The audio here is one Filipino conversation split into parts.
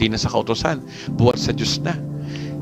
Hindi na sa kautusan, buhat sa Diyos na.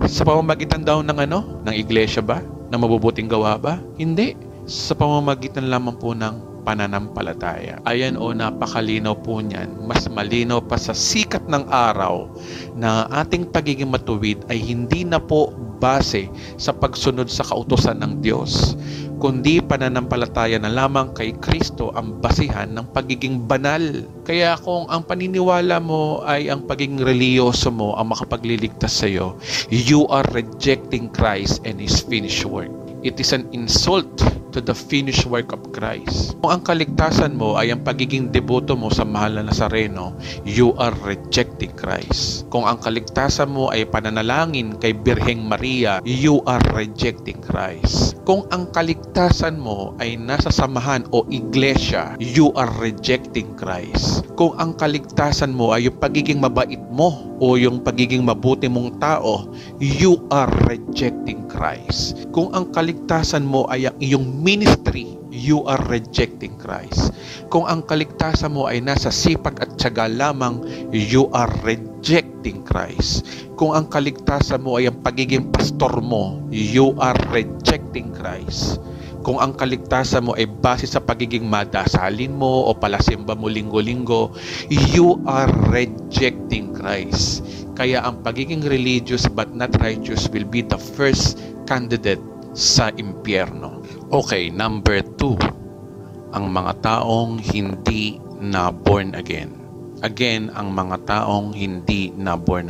Sa pamamagitan daw ng iglesia ba? Ng mabubuting gawa ba? Hindi. Sa pamamagitan lamang po ng pananampalataya. Ayan napakalinaw po niyan. Mas malinaw pa sa sikat ng araw na ating pagiging matuwid ay hindi na po base sa pagsunod sa kautusan ng Diyos, kundi pananampalataya na lamang kay Kristo ang basihan ng pagiging banal. Kaya kung ang paniniwala mo ay ang pagiging reliyoso mo ang makapagliligtas sa iyo, you are rejecting Christ and His finished work. It is an insult to the finished work of Christ. Kung ang kaligtasan mo ay ang pagiging deboto mo sa mahal na Nazareno, you are rejecting Christ. Kung ang kaligtasan mo ay pananalangin kay Birheng Maria, you are rejecting Christ. Kung ang kaligtasan mo ay nasa samahan o iglesia, you are rejecting Christ. Kung ang kaligtasan mo ay yung pagiging mabait mo o yung pagiging mabuti mong tao, you are rejecting Christ. Kung ang kaligtasan mo ay ang iyong ministry, you are rejecting Christ. Kung ang kaligtasan mo ay nasa sipag at tiyaga lamang, you are rejecting Christ. Kung ang kaligtasan mo ay ang pagiging pastor mo, you are rejecting Christ. Kung ang kaligtasan mo ay base sa pagiging madasalin mo o palasimba mo linggo-linggo, you are rejecting Christ. Kaya ang pagiging religious but not righteous will be the first candidate sa impyerno. Okay, number 2, ang mga taong hindi na born again. Again, ang mga taong hindi na born again.